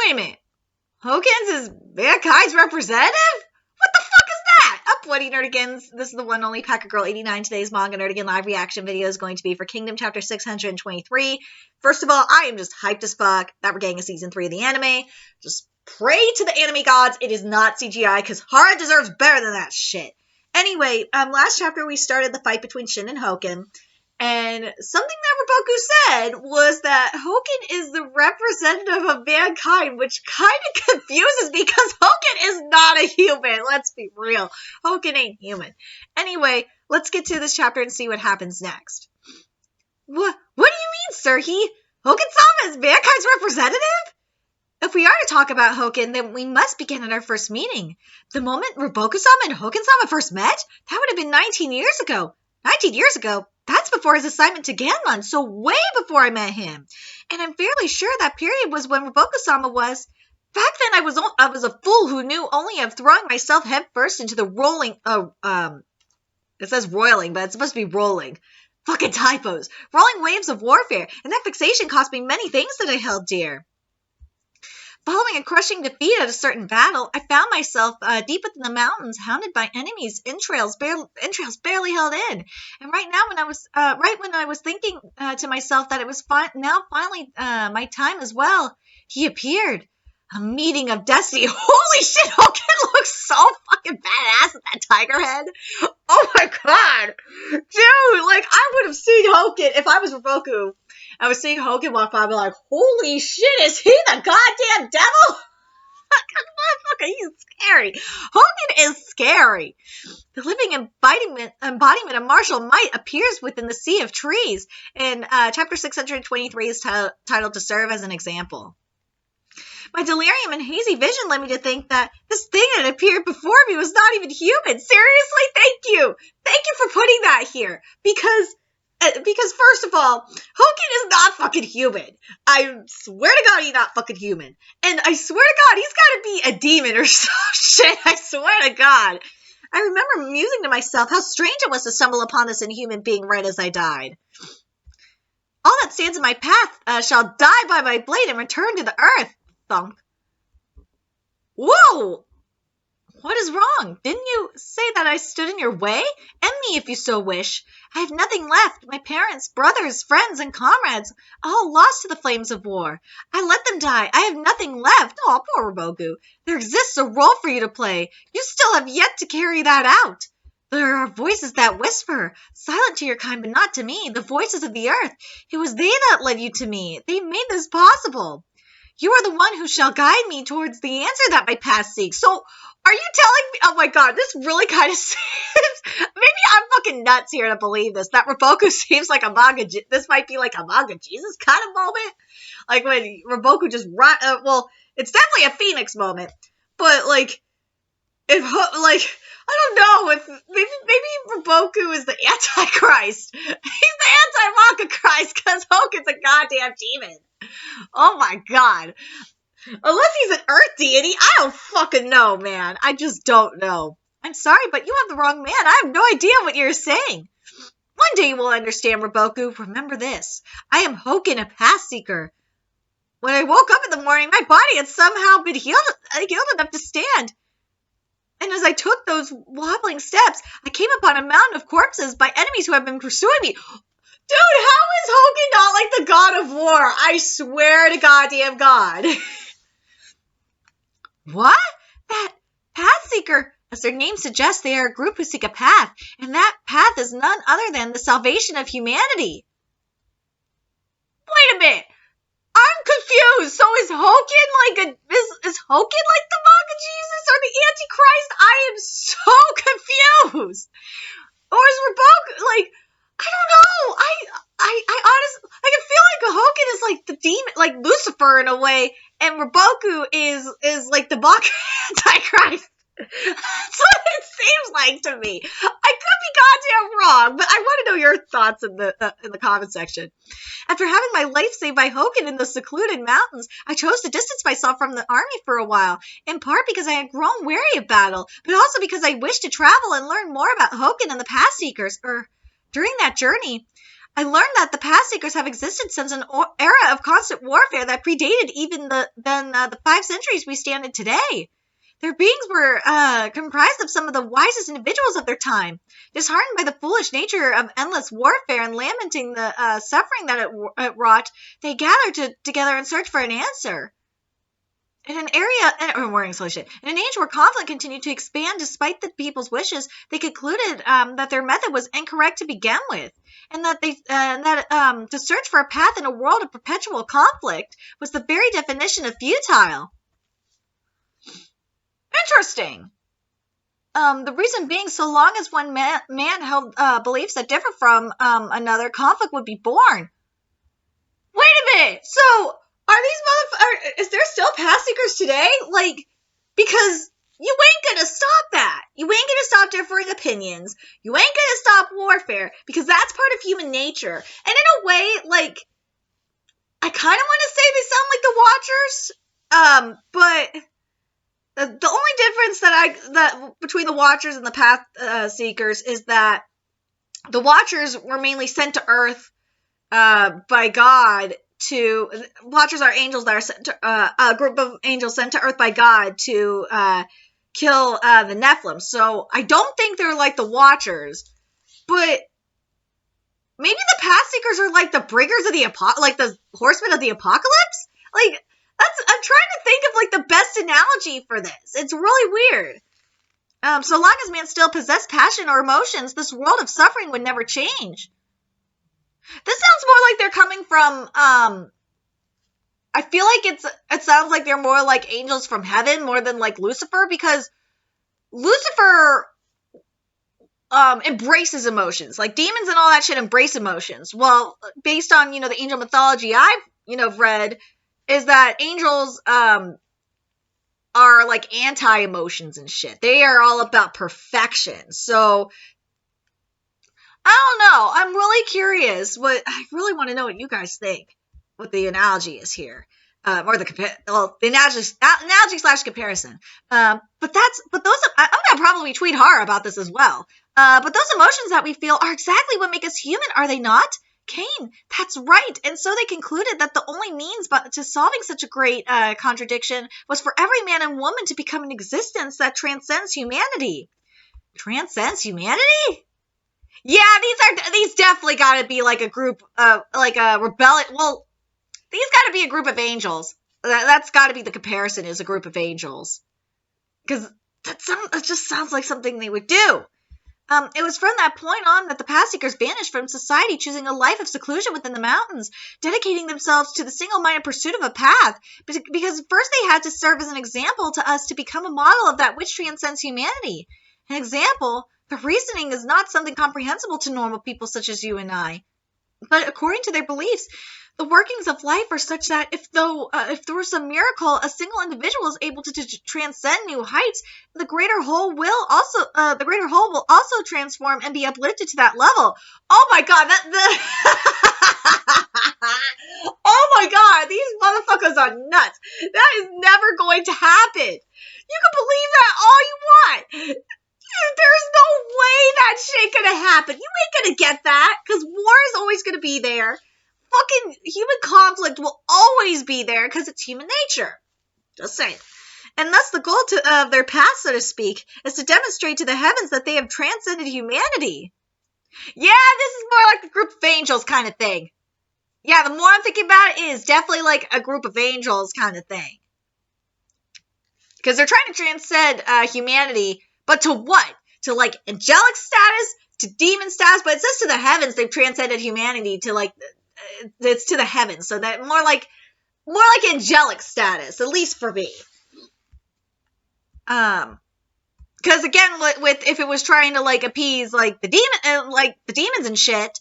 Wait a minute. HOUKEN'S is mankind's representative? What the fuck is that? Up, Bloody Nerdigans. This is the one only Packer Girl 89. Today's Manga Nerdigan live reaction video is going to be for Kingdom Chapter 623. First of all, I am just hyped as fuck that we're getting a Season 3 of the anime. Just pray to the anime gods it is not CGI, because Hara deserves better than that shit. Anyway, last chapter we started the fight between Shin and Houken. And something that Roboku said was that Houken is the representative of mankind, which kind of confuses me because Houken is not a human. Let's be real. Houken ain't human. Anyway, let's get to this chapter and see what happens next. What do you mean, Sirhi? Houken-sama is mankind's representative? If we are to talk about Houken, then we must begin at our first meeting. The moment Roboku-sama and Houken-sama first met? That would have been 19 years ago. 19 years ago? That's before his assignment to Ganmon, so way before I met him. And I'm fairly sure that period was when Roboku-sama was... Back then, I was a fool who knew only of throwing myself headfirst into the rolling... it says roiling, but it's supposed to be rolling. Fucking typos. Rolling waves of warfare, and that fixation cost me many things that I held dear. Following a crushing defeat at a certain battle, I found myself deep within the mountains, hounded by enemies, entrails barely held in. And right now, when I was thinking to myself that it was finally my time as well, he appeared. A meeting of destiny. Holy shit, Houken looks so fucking badass with that tiger head. Oh my god, dude! Like, I would have seen Houken if I was Roboku. I was seeing Houken walk by, I'd be like, holy shit, is he the goddamn devil? Motherfucker, he's scary. Houken is scary. The living embodiment of martial might appears within the sea of trees. And chapter 623 is titled To Serve as an Example. My delirium and hazy vision led me to think that this thing that appeared before me was not even human. Seriously, thank you. Thank you for putting that here. Because first of all, Houken is not fucking human. I swear to God he's not fucking human. And I swear to God he's got to be a demon or some shit. I swear to God. I remember musing to myself how strange it was to stumble upon this inhuman being right as I died. All that stands in my path shall die by my blade and return to the earth. Thunk. Whoa! What is wrong? Didn't you say that I stood in your way? End me if you so wish. I have nothing left. My parents, brothers, friends, and comrades, all lost to the flames of war. I let them die. I have nothing left. Oh, poor Roboku. There exists a role for you to play. You still have yet to carry that out. There are voices that whisper, silent to your kind, but not to me, the voices of the earth. It was they that led you to me. They made this possible. You are the one who shall guide me towards the answer that my past seeks. So, are you telling me? Oh my god, this really kind of seems... Maybe I'm fucking nuts here to believe this. That Roboku seems like a manga... This might be like a manga Jesus kind of moment. Like when Roboku just... well, it's definitely a Phoenix moment. But like... I don't know, if maybe Roboku is the Antichrist. He's the anti-manga Christ because Houken's a goddamn demon. Oh my god. Unless he's an earth deity, I don't fucking know, man. I just don't know. I'm sorry, but you have the wrong man. I have no idea what you're saying. One day you will understand, Roboku. Remember this. I am Houken, a path seeker. When I woke up in the morning, my body had somehow been healed enough to stand. And as I took those wobbling steps, I came upon a mountain of corpses by enemies who have been pursuing me. Dude, how is Houken not like the god of war? I swear to goddamn God. What? That path seeker, as their name suggests, they are a group who seek a path, and that path is none other than the salvation of humanity. Wait a minute. I'm confused. So is Houken like is Houken like the manga Jesus or the Antichrist? I am so confused. Or is Roboku like, I don't know. I honestly, like, I feel like Houken is like the demon, like Lucifer in a way, and Roboku is like the manga Antichrist. That's what it seems like to me. I could be goddamn wrong, but I want to know your thoughts in the comment section. After having my life saved by Houken in the secluded mountains, I chose to distance myself from the army for a while, in part because I had grown weary of battle, but also because I wished to travel and learn more about Houken and the Path Seekers. During that journey, I learned that the Path Seekers have existed since an era of constant warfare that predated even the 5 centuries we stand in today. Their beings were comprised of some of the wisest individuals of their time. Disheartened by the foolish nature of endless warfare and lamenting the suffering that it wrought, they gathered together in search for an answer. In an age where conflict continued to expand despite the people's wishes, they concluded that their method was incorrect to begin with, and that to search for a path in a world of perpetual conflict was the very definition of futile. Interesting. The reason being, so long as one man held beliefs that differ from another, conflict would be born. Wait a minute! So, is there still Path Seekers today? Like, because you ain't gonna stop that. You ain't gonna stop differing opinions. You ain't gonna stop warfare, because that's part of human nature. And in a way, like, I kind of want to say they sound like the Watchers, but the only difference that between the Watchers and the Path Seekers is that the Watchers were mainly sent to Earth by God Watchers are angels that are sent to, a group of angels sent to Earth by God to kill the Nephilim. So I don't think they're like the Watchers, but maybe the Path Seekers are like the bringers of the like the horsemen of the apocalypse. Like I'm trying to think of like the best analogy for this. It's really weird. So long as man still possessed passion or emotions, this world of suffering would never change. This sounds more like they're coming from, I feel like it sounds like they're more like angels from heaven more than like Lucifer, because Lucifer, embraces emotions. Like demons and all that shit embrace emotions. Well, based on, the angel mythology I've, read, is that angels, are like anti-emotions and shit. They are all about perfection. So, I don't know. I'm really curious. I really want to know what you guys think. What the analogy is here, or the analogy/comparison. But those I'm gonna probably tweet Hara about this as well. But those emotions that we feel are exactly what make us human, are they not? Cain, that's right. And so they concluded that the only means to solving such a great contradiction was for every man and woman to become an existence that transcends humanity. Transcends humanity? Yeah, these definitely got to be like a group of, like a rebellion. Well, these got to be a group of angels. That's got to be the comparison, is a group of angels. Because that just sounds like something they would do. It was from that point on that the Path Seekers vanished from society, choosing a life of seclusion within the mountains, dedicating themselves to the single-minded pursuit of a path. Because first they had to serve as an example to us to become a model of that which transcends humanity. An example. The reasoning is not something comprehensible to normal people such as you and I. But according to their beliefs, the workings of life are such that if there was some miracle, a single individual is able to transcend new heights, the greater whole will also transform and be uplifted to that level. Oh my God, oh my God, these motherfuckers are nuts. That is never going to happen. You can believe that all you want. There's no way that shit gonna happen. You ain't gonna get that, because war is always gonna be there. Fucking human conflict will always be there, because it's human nature. Just saying. And thus the goal of their path, so to speak, is to demonstrate to the heavens that they have transcended humanity. Yeah, this is more like a group of angels kind of thing. Yeah, the more I'm thinking about it, is definitely like a group of angels kind of thing. Because they're trying to transcend humanity. But to what? To like angelic status? To demon status? But it says to the heavens they've transcended humanity to like, it's to the heavens. So that more like angelic status, at least for me. Because again, with if it was trying to like appease like the demons and shit,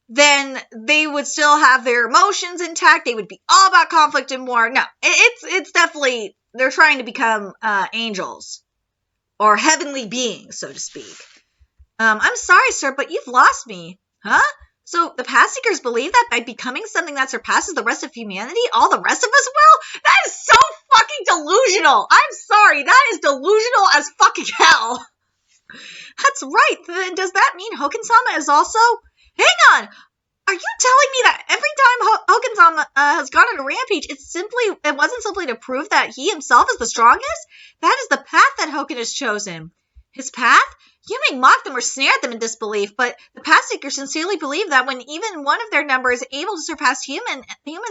then they would still have their emotions intact. They would be all about conflict and war. No, it's definitely, they're trying to become angels. Or heavenly beings, so to speak. I'm sorry, sir, but you've lost me. Huh? So the Path Seekers believe that by becoming something that surpasses the rest of humanity, all the rest of us will? That is so fucking delusional. I'm sorry, that is delusional as fucking hell. That's right. Then does that mean Hoken-sama is also... Hang on! Are you telling me that every time Hoken's has gone on a rampage, it wasn't simply to prove that he himself is the strongest? That is the path that Houken has chosen. His path? You may mock them or sneer at them in disbelief, but the Pathseekers sincerely believe that when even one of their number is able to surpass humans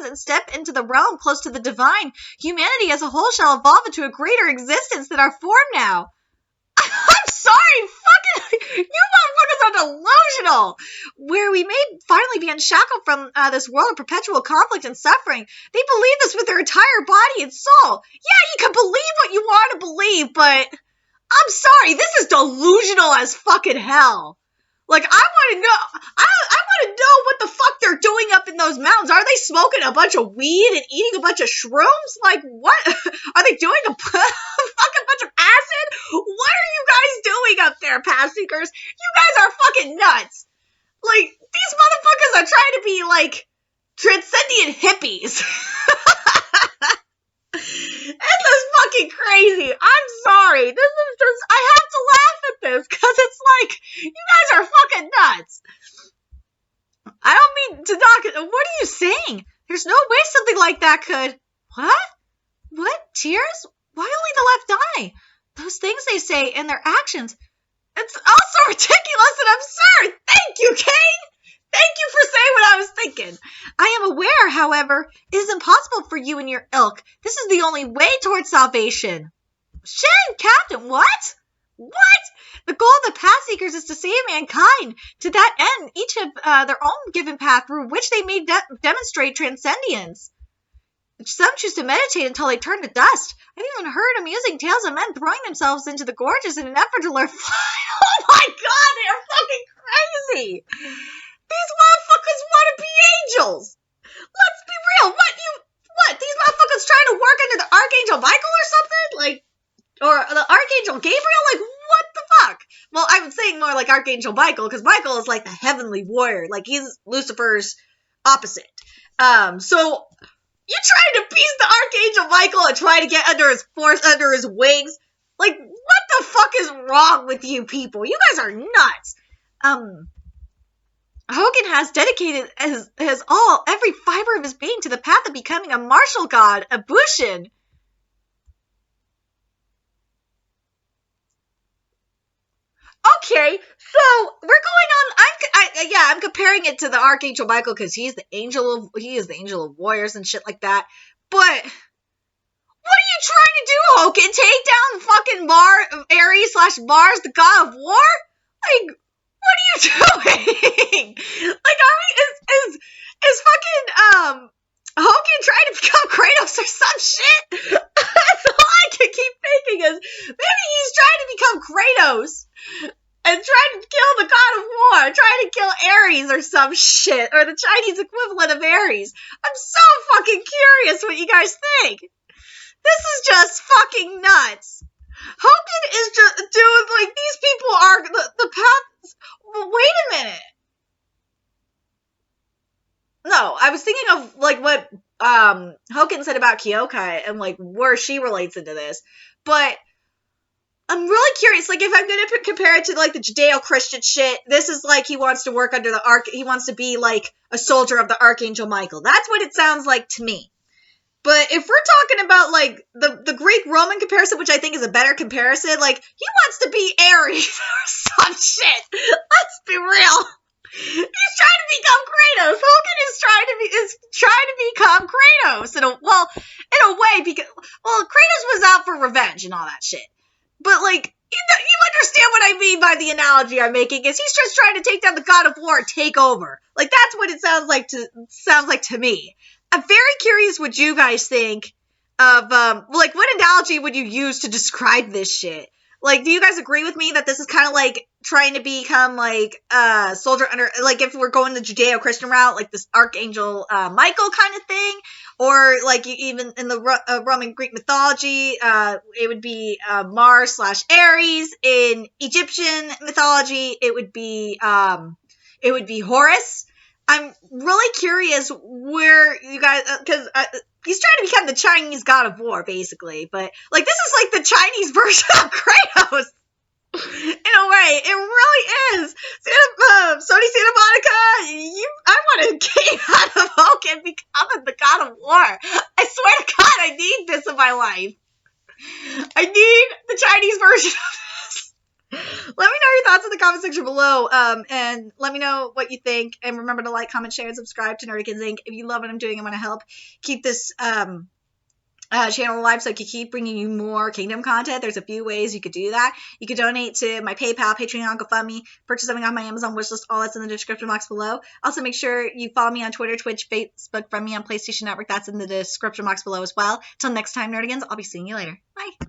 and step into the realm close to the divine, humanity as a whole shall evolve into a greater existence than our form now. I'm sorry, you motherfuckers are delusional! Where we may finally be unshackled from this world of perpetual conflict and suffering, they believe this with their entire body and soul. Yeah, you can believe what you want to believe, but I'm sorry, this is delusional as fucking hell. Like, I want to know what the fuck they're doing up in those mountains. Are they smoking a bunch of weed and eating a bunch of shrooms? Like, what? Are they doing a fucking bunch of acid? What are you guys doing up there, Pathseekers? You guys are fucking nuts. Like, these motherfuckers are trying to be, like, transcendent hippies. This is fucking crazy. I'm sorry. I have to laugh at this because it's like, you guys are fucking nuts. I don't mean to knock. What are you saying? There's no way something like that could. What? Tears? Why only the left eye? Those things they say and their actions. It's also ridiculous and absurd. Thank you, Kane. Thank you for saying what I was thinking. I am aware, however, it is impossible for you and your ilk. This is the only way towards salvation. Shit, Captain, what? What? The goal of the Pathseekers is to save mankind. To that end, each have their own given path through which they may demonstrate transcendence. Some choose to meditate until they turn to dust. I've even heard amusing tales of men throwing themselves into the gorges in an effort to learn flying. Oh my god, they are fucking crazy. These motherfuckers want to be angels. Let's be real. What? These motherfuckers trying to work under the Archangel Michael or something? Like, or the Archangel Gabriel? Like, what the fuck? Well, I was saying more like Archangel Michael, because Michael is like the heavenly warrior. Like, he's Lucifer's opposite. So, you trying to piece the Archangel Michael and try to get under his force, under his wings? Like, what the fuck is wrong with you people? You guys are nuts. Houken has dedicated every fiber of his being to the path of becoming a martial god, a Bushin. Okay, so we're going on. I'm comparing it to the Archangel Michael because he is the angel of warriors and shit like that. But what are you trying to do, Houken? Take down fucking Ares/Mars, the god of war? Like, what are you doing? Like, is fucking Houken trying to become Kratos or some shit? That's all I can keep thinking is maybe he's trying to become Kratos and trying to kill the god of war, trying to kill Ares or some shit, or the Chinese equivalent of Ares. I'm so fucking curious what you guys think. This is just fucking nuts. Houken is just doing, like, these people are the paths. Wait a minute. No, I was thinking of, like, what Houken said about Kyokai and, like, where she relates into this. But I'm really curious, like, if I'm going to compare it to, like, the Judeo-Christian shit, this is, like, he wants to work under he wants to be, like, a soldier of the Archangel Michael. That's what it sounds like to me. But if we're talking about, like, the Greek-Roman comparison, which I think is a better comparison, like, he wants to be Ares or some shit. Let's be real. He's trying to become Kratos. Houken is trying to become Kratos in a way, because, well, Kratos was out for revenge and all that shit. But, like, you understand what I mean by the analogy I'm making, is he's just trying to take down the god of war and take over. Like, that's what it sounds like to me. I'm very curious what you guys think of, like, what analogy would you use to describe this shit? Like, do you guys agree with me that this is kind of like trying to become, like, a soldier under, like, if we're going the Judeo-Christian route, like this Archangel Michael kind of thing? Or, like, even in the Roman Greek mythology, it would be Mars/Ares. In Egyptian mythology, it would be Horus. I'm really curious where you guys, because he's trying to become the Chinese god of war, basically. But, like, this is like the Chinese version of Kratos. In a way, it really is. Sony Santa Monica, I want to get out of Hoken becoming the god of war. I swear to God, I need this in my life. I need the Chinese version of this. Let me know your thoughts in the comment section below, and let me know what you think. And remember to like, comment, share, and subscribe to Nerdykins Inc. If you love what I'm doing and want to help keep this channel alive so I can keep bringing you more Kingdom content, there's a few ways you could do that. You could donate to my PayPal, Patreon, GoFundMe, purchase something on my Amazon wishlist. All that's in the description box below. Also, make sure you follow me on Twitter, Twitch, Facebook, friend me on PlayStation Network. That's in the description box below as well. Till next time, Nerdykins, I'll be seeing you later. Bye.